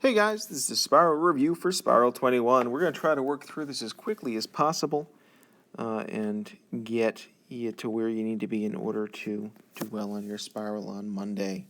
Hey guys, this is the Spiral Review for Spiral 21. We're going to try to work through this as quickly as possible and get you to where you need to be in order to do well on your spiral on Monday.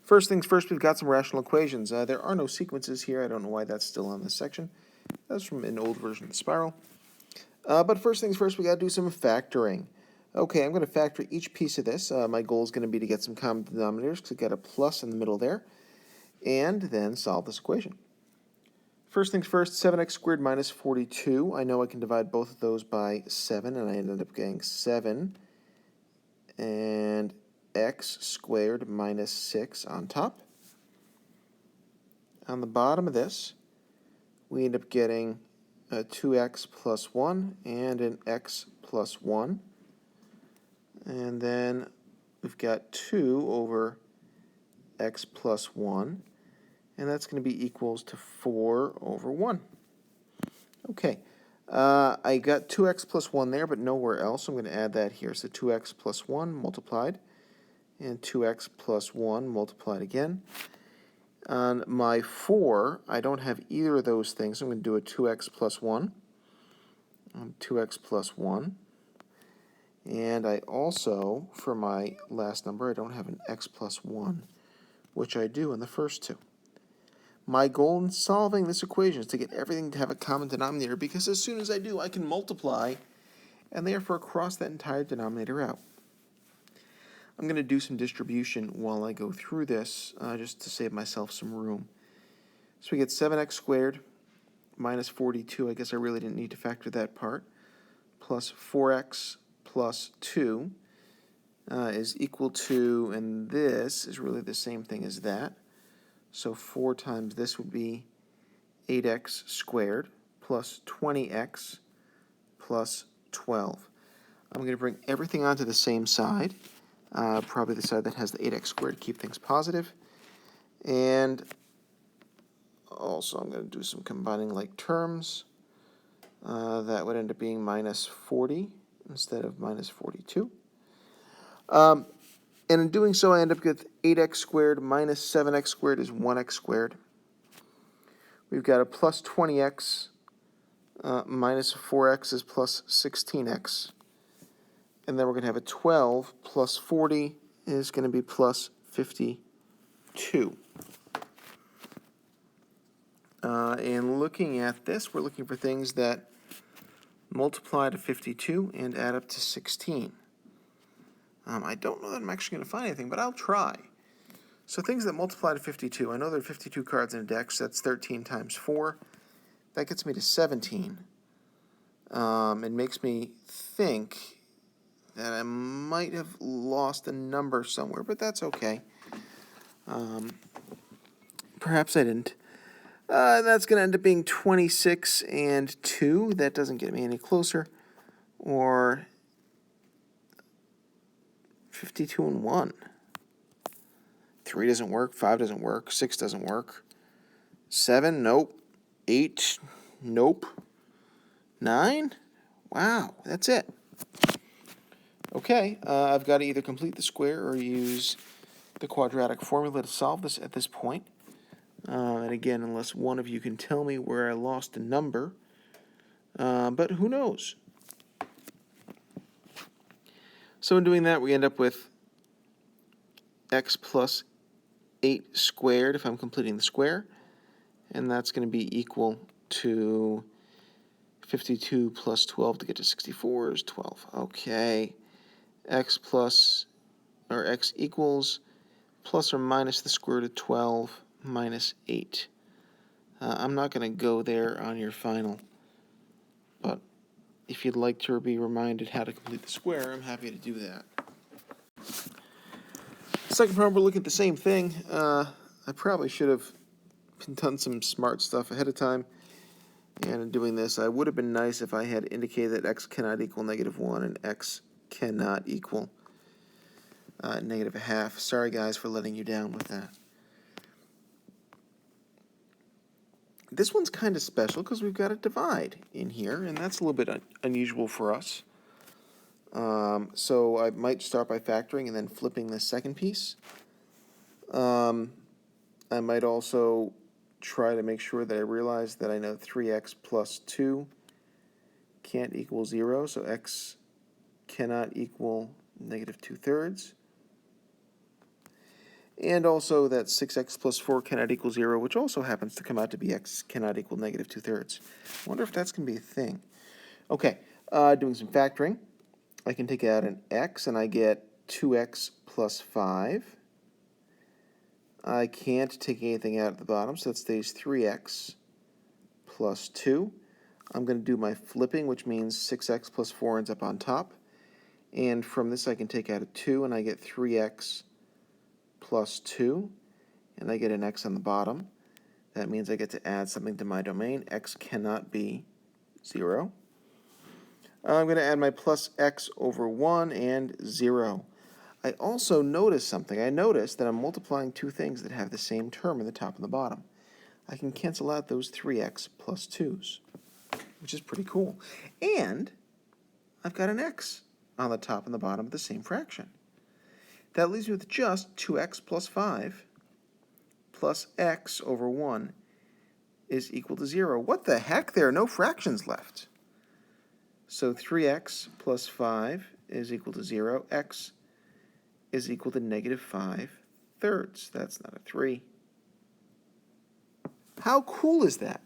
First things first, we've got some rational equations. There are no sequences here. I don't know why that's still on this section. That's from an old version of the spiral. But first things first, we got to do some factoring. Okay, I'm going to factor each piece of this. My goal is going to be to get some common denominators because I've got a plus in the middle there. And then solve this equation. First things first, 7x squared minus 42. I know I can divide both of those by 7, and I ended up getting 7 and x squared minus 6 on top. On the bottom of this, we end up getting a 2x plus 1 and an x plus 1. And then we've got 2 over x plus 1. And that's going to be equals to 4 over 1. Okay, I got 2x plus 1 there, but nowhere else. I'm going to add that here. So 2x plus 1 multiplied, and 2x plus 1 multiplied again. On my 4, I don't have either of those things. So I'm going to do a 2x plus 1, and 2x plus 1. And I also, for my last number, I don't have an x plus 1, which I do in the first two. My goal in solving this equation is to get everything to have a common denominator, because as soon as I do, I can multiply and therefore cross that entire denominator out. I'm going to do some distribution while I go through this, just to save myself some room. So we get 7x squared minus 42. I guess I really didn't need to factor that part. Plus 4x plus 2 is equal to, and this is really the same thing as that. So 4 times this would be 8x squared plus 20x plus 12. I'm going to bring everything onto the same side, probably the side that has the 8x squared to keep things positive. And also I'm going to do some combining like terms. That would end up being minus 40 instead of minus 42. And in doing so, I end up with 8x squared minus 7x squared is 1x squared. We've got a plus 20x minus 4x is plus 16x. And then we're going to have a 12 plus 40 is going to be plus 52. And looking at this, we're looking for things that multiply to 52 and add up to 16. I don't know that I'm actually going to find anything, but I'll try. So things that multiply to 52. I know there are 52 cards in a deck, so that's 13 times 4. That gets me to 17. It makes me think that I might have lost a number somewhere, but that's okay. Perhaps I didn't. That's going to end up being 26 and 2. That doesn't get me any closer. Or 52 and 1. 3 doesn't work, 5 doesn't work, 6 doesn't work. 7, nope. 8, nope. 9, wow, that's it. Okay, I've got to either complete the square or use the quadratic formula to solve this at this point. And again, unless one of you can tell me where I lost a number, but who knows? So in doing that, we end up with x plus 8 squared if I'm completing the square, and that's going to be equal to 52 plus 12 to get to 64 is 12. Okay, x equals plus or minus the square root of 12 minus 8. I'm not going to go there on your final, but if you'd like to be reminded how to complete the square, I'm happy to do that. Second problem, we're looking at the same thing. I probably should have done some smart stuff ahead of time. And in doing this, I would have been nice if I had indicated that x cannot equal -1 and x cannot equal -1/2. Sorry, guys, for letting you down with that. This one's kind of special because we've got a divide in here, and that's a little bit unusual for us. So I might start by factoring and then flipping the second piece. I might also try to make sure that I realize that I know 3x plus 2 can't equal 0, so x cannot equal negative 2/3. And also that 6x plus 4 cannot equal 0, which also happens to come out to be x cannot equal negative 2/3. I wonder if that's going to be a thing. Okay, doing some factoring. I can take out an x, and I get 2x plus 5. I can't take anything out at the bottom, so that stays 3x plus 2. I'm going to do my flipping, which means 6x plus 4 ends up on top. And from this I can take out a 2, and I get 3x plus 2, and I get an x on the bottom. That means I get to add something to my domain. X cannot be 0. I'm going to add my plus x over 1 and 0. I also notice something. I notice that I'm multiplying two things that have the same term in the top and the bottom. I can cancel out those 3x plus 2's, which is pretty cool. And I've got an x on the top and the bottom of the same fraction. That leaves me with just 2x plus 5 plus x over 1 is equal to 0. What the heck? There are no fractions left. So 3x plus 5 is equal to 0. X is equal to negative 5/3. That's not a 3. How cool is that?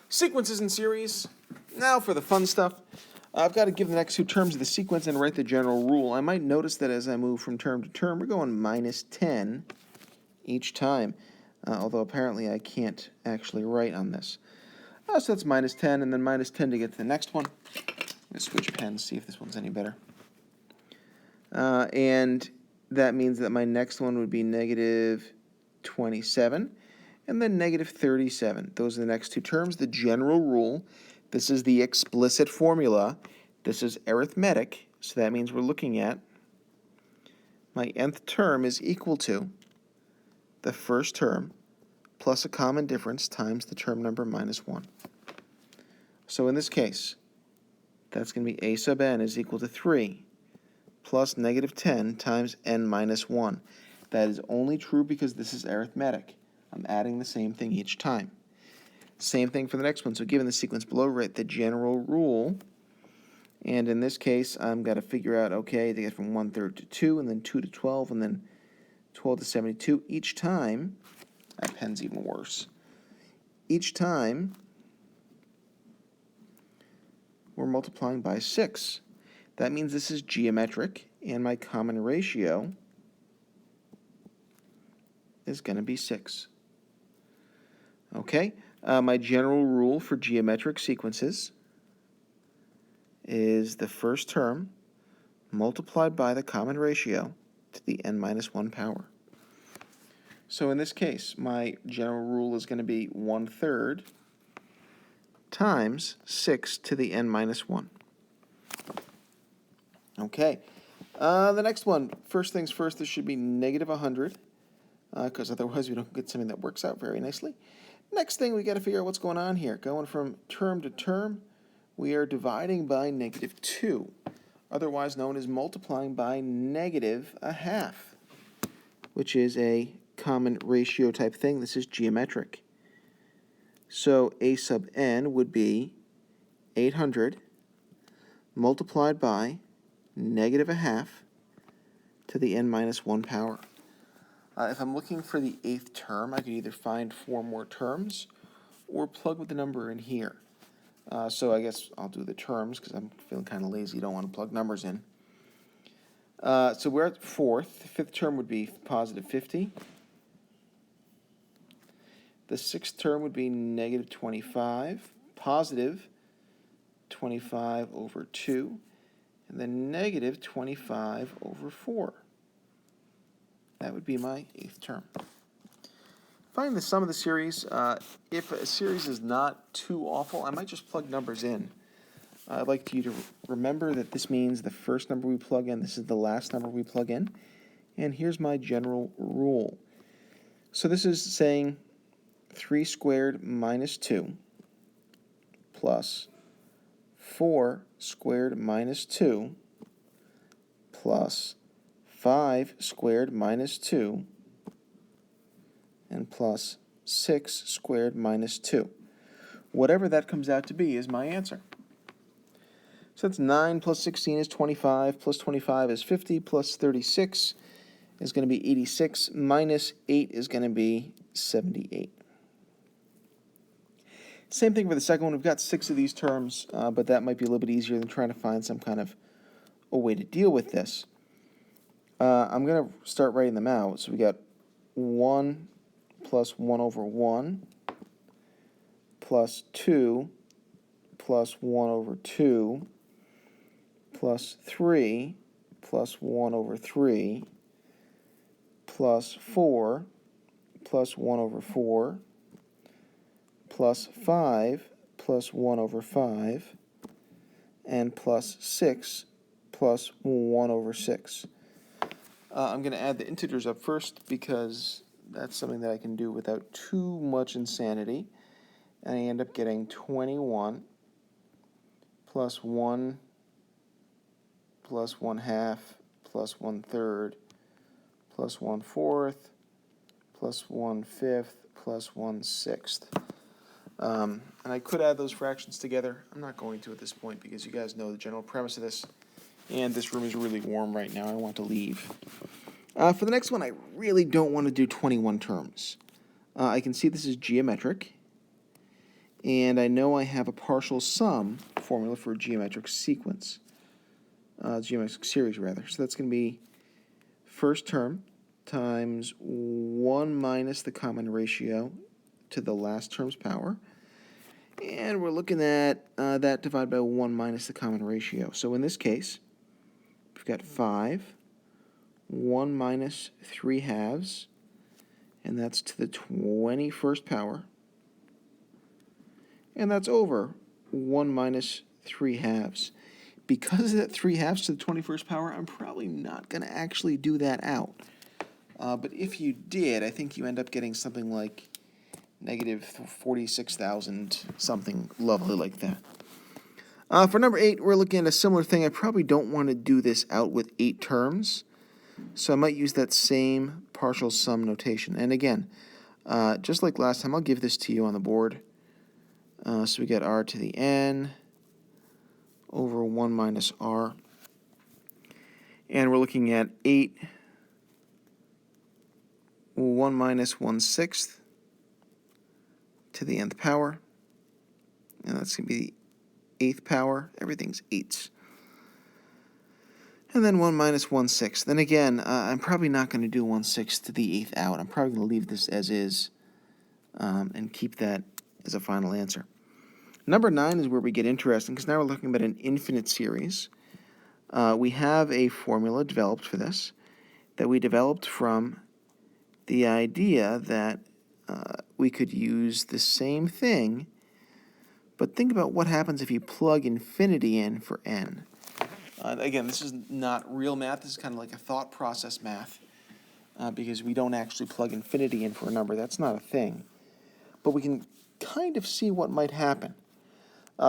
Sequences and series. Now for the fun stuff. I've got to give the next two terms of the sequence and write the general rule. I might notice that as I move from term to term, we're going minus 10 each time, although apparently I can't actually write on this. So that's minus 10, and then minus 10 to get to the next one. I'm going to switch pens, see if this one's any better. And that means that my next one would be negative 27, and then negative 37. Those are the next two terms. The general rule, this is the explicit formula. This is arithmetic, so that means we're looking at my nth term is equal to the first term plus a common difference times the term number minus 1. So in this case, that's going to be a sub n is equal to 3 plus negative 10 times n minus 1. That is only true because this is arithmetic. I'm adding the same thing each time. Same thing for the next one. So given the sequence below, write the general rule. And in this case, I'm got to figure out, okay, to get from 1/3 to 2, and then 2 to 12, and then 12 to 72. Each time, that pen's even worse. Each time, we're multiplying by 6. That means this is geometric, and my common ratio is going to be 6. Okay, my general rule for geometric sequences is the first term multiplied by the common ratio to the n minus 1 power. So in this case, my general rule is going to be 1/3 times 6 to the n minus 1. Okay, the next one, first things first, this should be negative 100, because otherwise we don't get something that works out very nicely. Next thing, we got to figure out what's going on here. Going from term to term, we are dividing by negative 2, otherwise known as multiplying by negative a half, which is a common ratio type thing. This is geometric. So a sub n would be 800 multiplied by negative a half to the n minus 1 power. If I'm looking for the 8th term, I could either find 4 more terms or plug with the number in here. So I guess I'll do the terms because I'm feeling kind of lazy. Don't want to plug numbers in. So we're at 4th. The 5th term would be positive 50. The 6th term would be negative 25, positive 25 over 2, and then negative 25 over 4. That would be my 8th term. Find the sum of the series. If a series is not too awful, I might just plug numbers in. I'd like you to remember that this means the first number we plug in, this is the last number we plug in. And here's my general rule. So this is saying 3 squared minus 2 plus 4 squared minus 2 plus 5 squared minus 2 and and plus 6 squared minus 2. Whatever that comes out to be is my answer. So that's 9 plus 16 is 25, plus 25 is 50, plus 36 is going to be 86, minus 8 is going to be 78. Same thing for the second one. We've got 6 of these terms, but that might be a little bit easier than trying to find some kind of a way to deal with this. I'm going to start writing them out. So we got 1 plus 1 over 1 plus 2 plus 1 over 2 plus 3 plus 1 over 3 plus 4 plus 1 over 4 plus 5 plus 1 over 5 and plus 6 plus 1 over 6. I'm going to add the integers up first because that's something that I can do without too much insanity. And I end up getting 21 plus 1 plus 1/2 plus 1/3 plus 1/4 plus 1/5 plus 1/6. And I could add those fractions together. I'm not going to at this point because you guys know the general premise of this. And this room is really warm right now. I want to leave. For the next one, I really don't want to do 21 terms. I can see this is geometric. And I know I have a partial sum formula for a geometric sequence. Geometric series, rather. So that's going to be first term times 1 minus the common ratio to the last term's power. And we're looking at that divided by 1 minus the common ratio. So in this case, we've got 5, 1 minus 3/2, and that's to the 21st power. And that's over 1 minus 3/2. Because of that 3/2 to the 21st power, I'm probably not going to actually do that out. But if you did, I think you end up getting something like negative 46,000, something lovely like that. For number 8, we're looking at a similar thing. I probably don't want to do this out with 8 terms, so I might use that same partial sum notation. And again, just like last time, I'll give this to you on the board. So we got r to the n over 1 minus r. And we're looking at 8, 1 minus 1/6 to the nth power. And that's going to be the 8th power. Everything's 8s. And then 1 minus 1/6. Then again, I'm probably not going to do 1/6 to the 8th out. I'm probably going to leave this as is and keep that as a final answer. Number 9 is where we get interesting, because now we're looking at an infinite series. We have a formula developed for this that we developed from the idea that we could use the same thing, but think about what happens if you plug infinity in for n. Again, this is not real math. This is kind of like a thought process math, because we don't actually plug infinity in for a number. That's not a thing. But we can kind of see what might happen.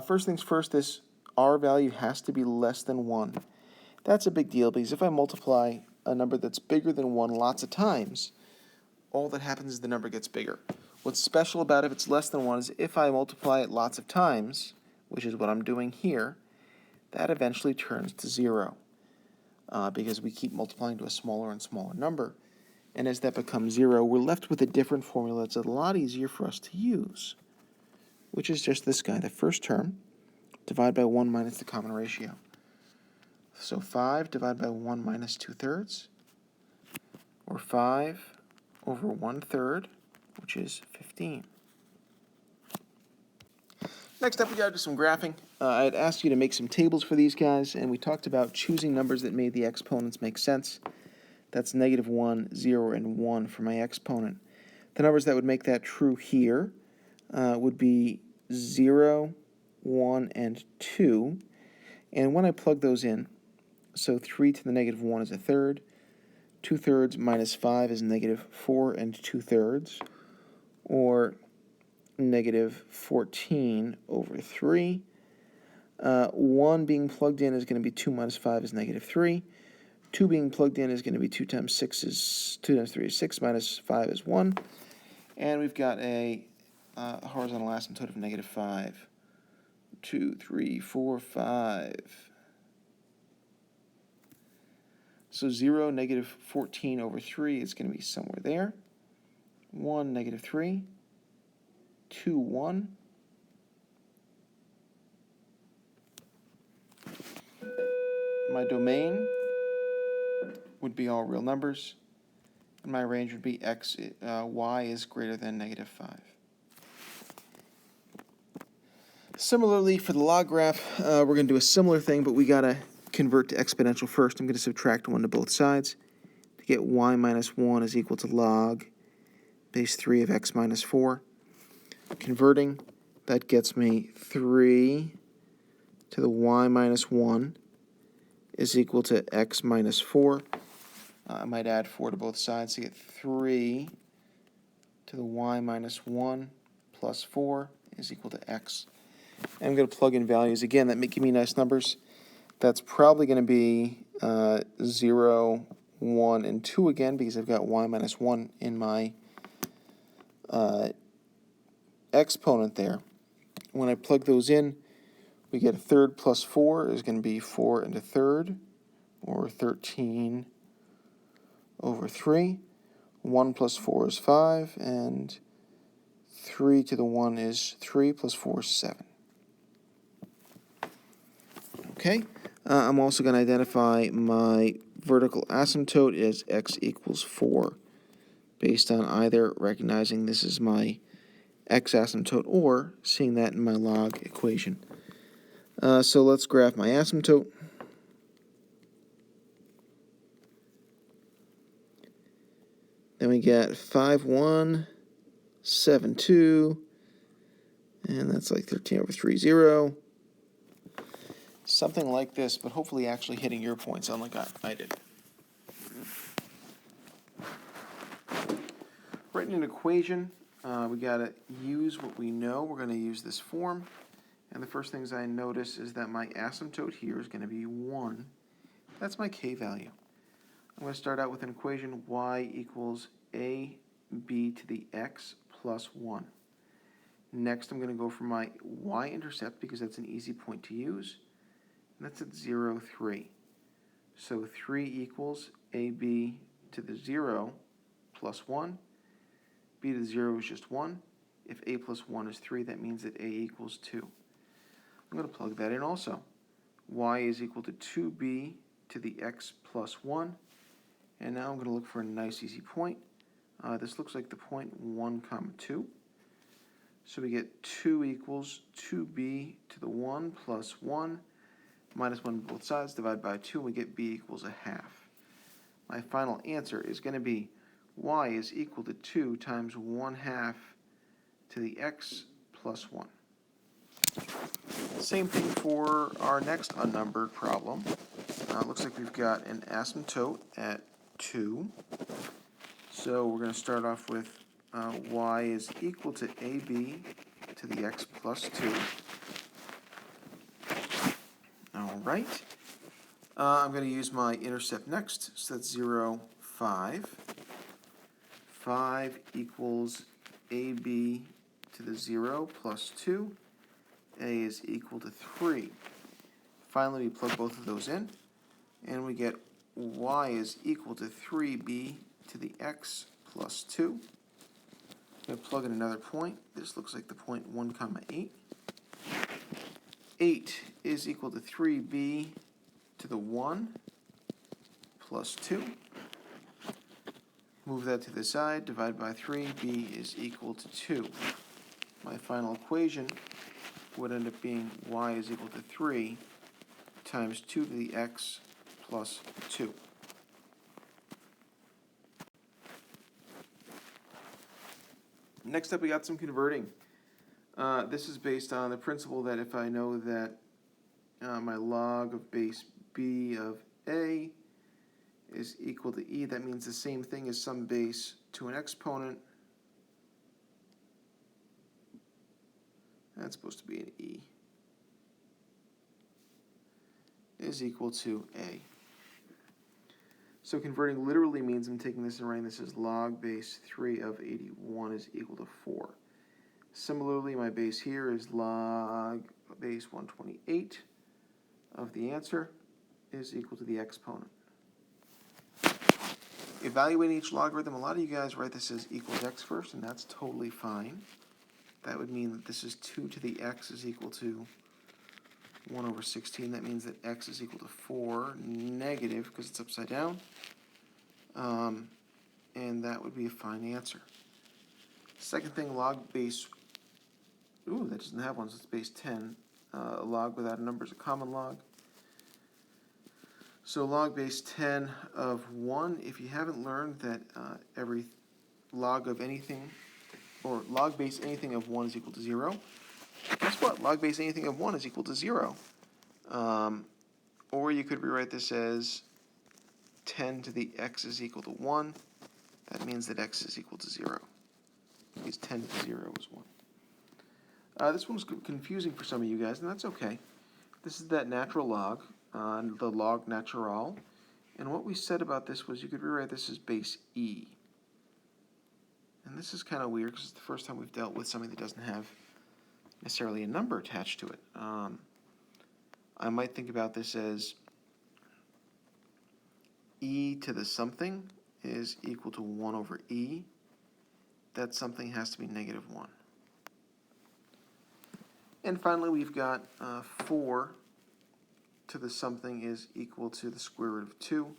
First things first, this r value has to be less than 1. That's a big deal, because if I multiply a number that's bigger than 1 lots of times, all that happens is the number gets bigger. What's special about it if it's less than 1 is if I multiply it lots of times, which is what I'm doing here, that eventually turns to 0, because we keep multiplying to a smaller and smaller number. And as that becomes 0, we're left with a different formula that's a lot easier for us to use, which is just this guy, the first term, divided by 1 minus the common ratio. So 5 divided by 1 minus 2/3, or 5 over 1/3, which is 15. Next up, we got to do some graphing. I had asked you to make some tables for these guys, and we talked about choosing numbers that made the exponents make sense. That's -1, 0, and 1 for my exponent. The numbers that would make that true here would be 0, 1, and 2. And when I plug those in, so 3 to the -1 is 1/3, 2/3 minus 5 is -4 and 2/3, or -14 over 3. 1 being plugged in is going to be 2 minus 5 is -3. 2 being plugged in is going to be 2 times 6 is 2 times 3 is 6, minus 5 is 1. And we've got a horizontal asymptote of negative 5. 2, 3, 4, 5. So 0, negative 14 over 3 is going to be somewhere there. 1, negative 3. 2, 1. My domain would be all real numbers. And my range would be y is greater than negative 5. Similarly, for the log graph, we're going to do a similar thing, but we got to convert to exponential first. I'm going to subtract 1 to both sides to get y minus 1 is equal to log base 3 of x minus 4. Converting, that gets me 3 to the y minus 1 is equal to x minus 4. I might add 4 to both sides to get 3 to the y minus 1 plus 4 is equal to x. And I'm going to plug in values. Again, that may give me nice numbers. That's probably going to be 0, 1, and 2 again, because I've got y minus 1 in my exponent there. When I plug those in, we get a third plus 4 is going to be 4 and a third, or 13 over 3. 1 plus 4 is 5, and 3 to the 1 is 3, plus 4 is 7. Okay, I'm also going to identify my vertical asymptote as x equals 4, based on either recognizing this is my x asymptote or seeing that in my log equation. So let's graph my asymptote. Then we get 5, 1, 7, 2, and that's like 13 over 3, 0. Something like this, but hopefully actually hitting your points unlike I did. Writing an equation, we got to use what we know. We're going to use this form. And the first things I notice is that my asymptote here is going to be 1. That's my k value. I'm going to start out with an equation y equals ab to the x plus 1. Next, I'm going to go for my y-intercept because that's an easy point to use. And that's at 0, 3. So 3 equals ab to the 0 plus 1. b to the 0 is just 1. If a plus 1 is 3, that means that a equals 2. I'm going to plug that in also. Y is equal to 2b to the x plus 1. And now I'm going to look for a nice easy point. This looks like the point 1, 2. So we get 2 equals 2b to the 1 plus 1 minus 1 on both sides, divide by 2, and we get b equals a half. My final answer is going to be y is equal to 2 times 1/2 to the x plus 1. Same thing for our next unnumbered problem. Looks like we've got an asymptote at 2. So we're going to start off with y is equal to ab to the x plus 2. All right. I'm going to use my intercept next. So that's 0, 5. 5 equals ab to the 0 plus 2. A is equal to 3. Finally, we plug both of those in, and we get y is equal to 3b to the x plus 2. I'm going to plug in another point. This looks like the point 1, 8. 8 is equal to 3b to the 1 plus 2. Move that to the side, divide by 3, b is equal to 2. My final equation would end up being y is equal to 3 times 2 to the x plus 2. Next up, we got some converting. This is based on the principle that if I know that my log of base b of a is equal to e, that means the same thing as some base to an exponent. That's supposed to be an e. Is equal to a. So converting literally means I'm taking this and writing this as log base 3 of 81 is equal to 4. Similarly, my base here is log base 128 of the answer is equal to the exponent. Evaluating each logarithm, a lot of you guys write this as equals x first, and that's totally fine. That would mean that this is 2 to the x is equal to 1 over 16. That means that x is equal to 4 negative because it's upside down. And that would be a fine answer. Second thing, log base, ooh, that doesn't have one, so it's base 10. A log without a number is a common log. So log base 10 of 1, if you haven't learned that every log of anything, or log base anything of 1 is equal to 0, guess what? Log base anything of 1 is equal to 0. Or you could rewrite this as 10 to the x is equal to 1. That means that x is equal to 0. Because 10 to the 0 is 1. This one's confusing for some of you guys, and that's okay. This is that natural log, the log natural. And what we said about this was you could rewrite this as base e. And this is kind of weird because it's the first time we've dealt with something that doesn't have necessarily a number attached to it. I might think about this as e to the something is equal to 1 over e. That something has to be negative 1. And finally, we've got 4 to the something is equal to the square root of 2.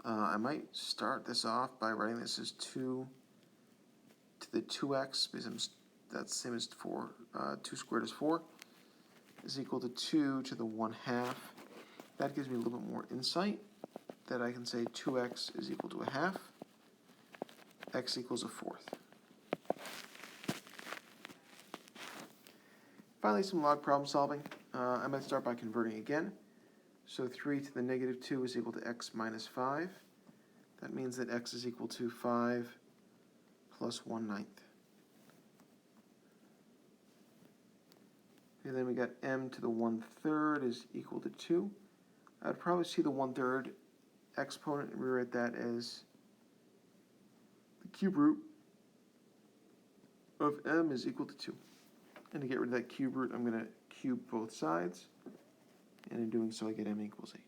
I might start this off by writing this as 2 to the 2x, because that's the same as 4. 2 squared is 4, is equal to 2 to the 1/2. That gives me a little bit more insight, that I can say 2x is equal to 1/2, x equals 1/4. Finally, some log problem solving. I might start by converting again. So 3 to the negative 2 is equal to x minus 5. That means that x is equal to 5 plus 1/9. And then we got m to the 1/3 is equal to 2. I'd probably see the 1/3 exponent and rewrite that as the cube root of m is equal to 2. And to get rid of that cube root, I'm going to cube both sides. And in doing so, I get m equals 8.